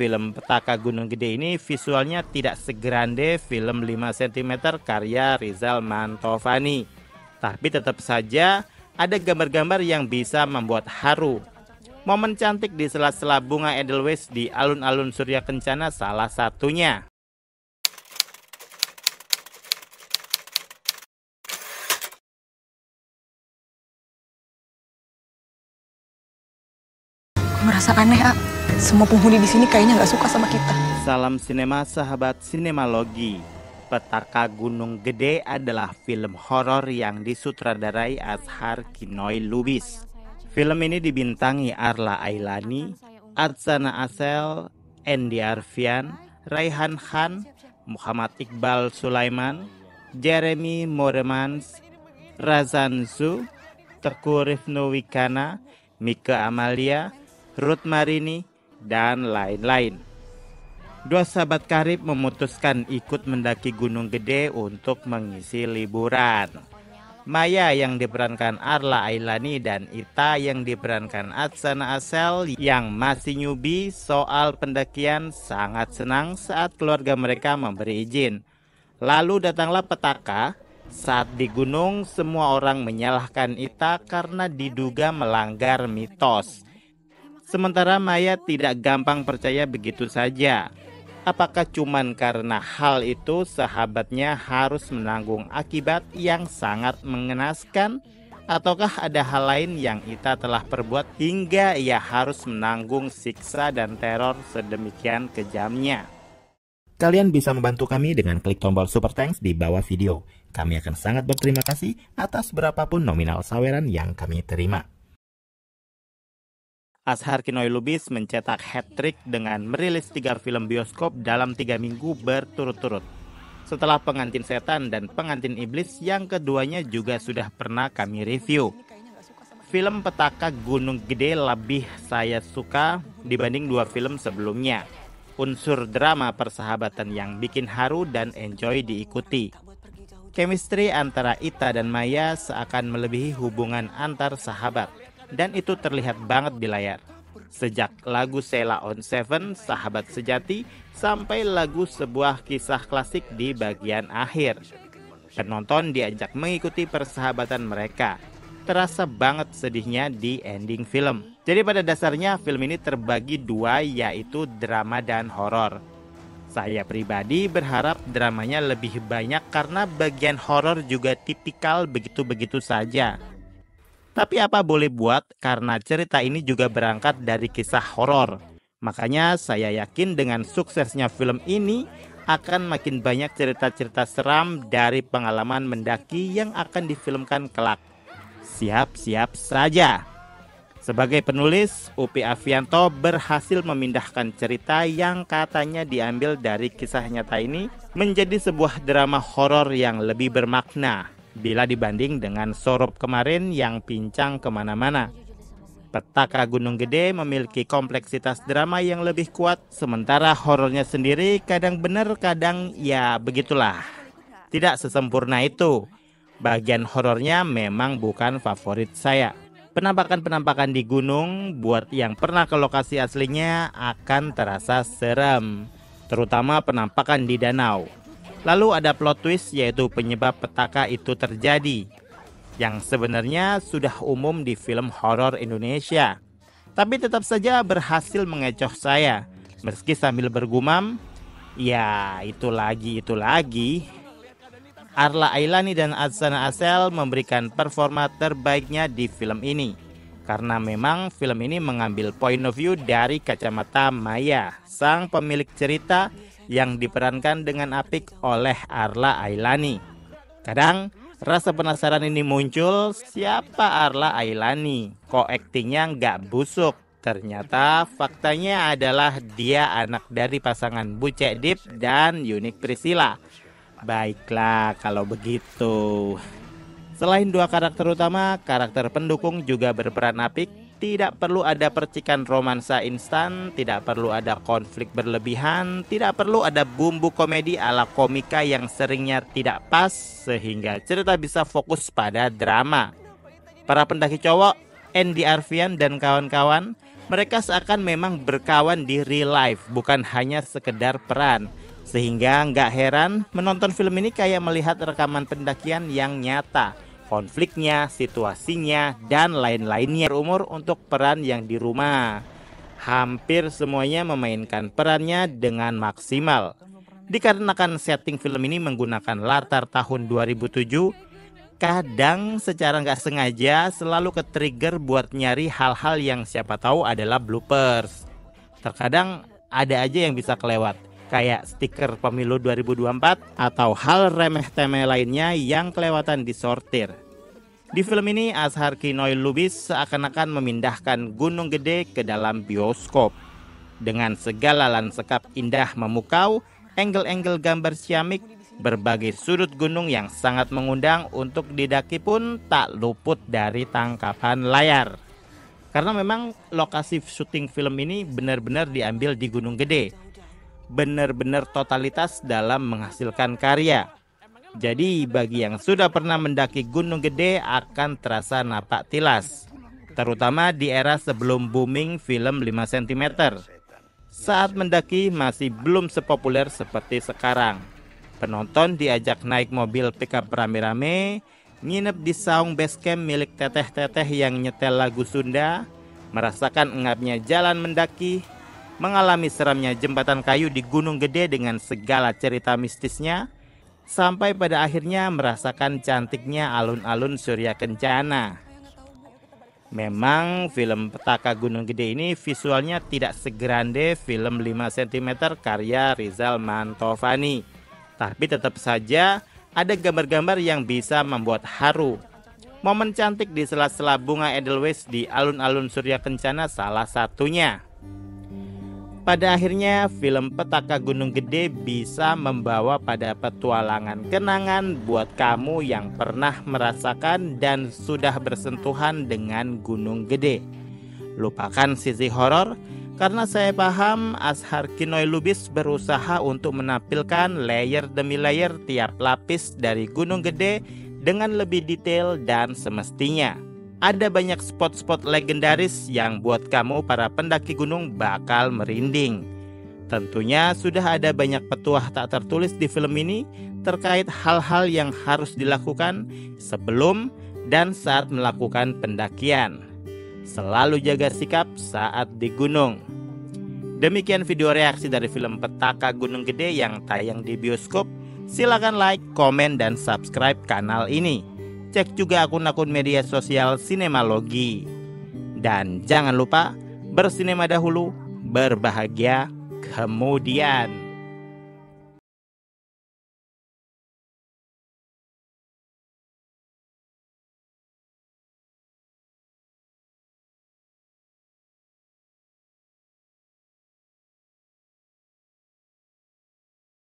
film Petaka Gunung Gede ini visualnya tidak segrande film 5 cm karya Rizal Mantovani. Tapi tetap saja ada gambar-gambar yang bisa membuat haru. Momen cantik di sela-sela bunga Edelweiss di alun-alun Surya Kencana salah satunya. Merasa aneh, A. Semua penghuni di sini kayaknya nggak suka sama kita. Salam sinema sahabat sinemalogi. Petaka Gunung Gede adalah film horor yang disutradarai Azhar Kinoy Lubis. Film ini dibintangi Arla Ailani, Atsana Asel, Andy Arfian, Raihan Khan, Muhammad Iqbal Sulaiman, Jeremy Moremans, Razan Zu, Teguh Rifnu Wikana, Mika Amalia, Ruth Marini, dan lain-lain. Dua sahabat karib memutuskan ikut mendaki Gunung Gede untuk mengisi liburan. Maya yang diperankan Arla Ailani dan Ita yang diperankan Atsana Asel yang masih newbie soal pendakian sangat senang saat keluarga mereka memberi izin. Lalu datanglah petaka. Saat di gunung semua orang menyalahkan Ita karena diduga melanggar mitos. Sementara Maya tidak gampang percaya begitu saja. Apakah cuman karena hal itu sahabatnya harus menanggung akibat yang sangat mengenaskan? Ataukah ada hal lain yang Ita telah perbuat hingga ia harus menanggung siksa dan teror sedemikian kejamnya? Kalian bisa membantu kami dengan klik tombol Super Thanks di bawah video. Kami akan sangat berterima kasih atas berapapun nominal saweran yang kami terima. Azhar Kinoy Lubis mencetak hat-trick dengan merilis 3 film bioskop dalam 3 minggu berturut-turut. Setelah Pengantin Setan dan Pengantin Iblis yang keduanya juga sudah pernah kami review. Film Petaka Gunung Gede lebih saya suka dibanding 2 film sebelumnya. Unsur drama persahabatan yang bikin haru dan enjoy diikuti. Chemistry antara Ita dan Maya seakan melebihi hubungan antar sahabat. Dan itu terlihat banget di layar. Sejak lagu Sheila on Seven, Sahabat Sejati, sampai lagu sebuah kisah klasik di bagian akhir. Penonton diajak mengikuti persahabatan mereka. Terasa banget sedihnya di ending film. Jadi pada dasarnya film ini terbagi 2, yaitu drama dan horor. Saya pribadi berharap dramanya lebih banyak karena bagian horor juga tipikal begitu-begitu saja. Tapi apa boleh buat karena cerita ini juga berangkat dari kisah horor. Makanya saya yakin dengan suksesnya film ini akan makin banyak cerita-cerita seram dari pengalaman mendaki yang akan difilmkan kelak. Siap-siap saja. Sebagai penulis, Upi Avianto berhasil memindahkan cerita yang katanya diambil dari kisah nyata ini menjadi sebuah drama horor yang lebih bermakna bila dibanding dengan Sorop kemarin yang pincang kemana-mana. Petaka Gunung Gede memiliki kompleksitas drama yang lebih kuat, sementara horornya sendiri kadang benar kadang ya begitulah. Tidak sesempurna itu. Bagian horornya memang bukan favorit saya. Penampakan-penampakan di gunung buat yang pernah ke lokasi aslinya akan terasa serem, terutama penampakan di danau. Lalu ada plot twist yaitu penyebab petaka itu terjadi, yang sebenarnya sudah umum di film horor Indonesia. Tapi tetap saja berhasil mengecoh saya, meski sambil bergumam, ya itu lagi. Arla Ailani dan Atsana Asel memberikan performa terbaiknya di film ini. Karena memang film ini mengambil point of view dari kacamata Maya, sang pemilik cerita yang diperankan dengan apik oleh Arla Ailani. Kadang rasa penasaran ini muncul, siapa Arla Ailani? Kok aktingnya nggak busuk? Ternyata faktanya adalah dia anak dari pasangan Buce Dip dan Yunik Priscilla. Baiklah kalau begitu. Selain 2 karakter utama, karakter pendukung juga berperan apik. Tidak perlu ada percikan romansa instan, tidak perlu ada konflik berlebihan, tidak perlu ada bumbu komedi ala komika yang seringnya tidak pas sehingga cerita bisa fokus pada drama. Para pendaki cowok, Andy Arfian dan kawan-kawan Mereka seakan memang berkawan di real life, bukan hanya sekedar peran. Sehingga nggak heran menonton film ini kayak melihat rekaman pendakian yang nyata. Konfliknya, situasinya, dan lain-lainnya. Berumur untuk peran yang di rumah. Hampir semuanya memainkan perannya dengan maksimal. Dikarenakan setting film ini menggunakan latar tahun 2007, kadang secara nggak sengaja selalu ke-trigger buat nyari hal-hal yang siapa tahu adalah bloopers. Terkadang ada aja yang bisa kelewat, kayak stiker pemilu 2024 atau hal remeh-temeh lainnya yang kelewatan disortir. Di film ini Azhar Kinoy Lubis seakan-akan memindahkan Gunung Gede ke dalam bioskop. Dengan segala lanskap indah memukau, angle-angle gambar ciamik, berbagai sudut gunung yang sangat mengundang untuk didaki pun tak luput dari tangkapan layar. Karena memang lokasi syuting film ini benar-benar diambil di Gunung Gede. Benar-benar totalitas dalam menghasilkan karya. Jadi bagi yang sudah pernah mendaki Gunung Gede akan terasa napak tilas. Terutama di era sebelum booming film 5 cm. Saat mendaki masih belum sepopuler seperti sekarang. Penonton diajak naik mobil pickup rame-rame, nginep di saung base camp milik teteh-teteh yang nyetel lagu Sunda, merasakan engapnya jalan mendaki, mengalami seramnya jembatan kayu di Gunung Gede dengan segala cerita mistisnya, sampai pada akhirnya merasakan cantiknya alun-alun Surya Kencana. Memang film Petaka Gunung Gede ini visualnya tidak segrande film 5 cm karya Rizal Mantovani. Tapi tetap saja ada gambar-gambar yang bisa membuat haru. Momen cantik di sela-sela bunga Edelweiss di alun-alun Surya Kencana salah satunya. Pada akhirnya film Petaka Gunung Gede bisa membawa pada petualangan kenangan buat kamu yang pernah merasakan dan sudah bersentuhan dengan Gunung Gede. Lupakan sisi horor, karena saya paham Azhar Kinoy Lubis berusaha untuk menampilkan layer demi layer tiap lapis dari Gunung Gede dengan lebih detail dan semestinya. Ada banyak spot-spot legendaris yang buat kamu para pendaki gunung bakal merinding. Tentunya sudah ada banyak petuah tak tertulis di film ini terkait hal-hal yang harus dilakukan sebelum dan saat melakukan pendakian. Selalu jaga sikap saat di gunung. Demikian video reaksi dari film Petaka Gunung Gede yang tayang di bioskop. Silakan like, komen, dan subscribe kanal ini. Cek juga akun-akun media sosial Sinemalogi. Dan jangan lupa bersinema dahulu, berbahagia kemudian.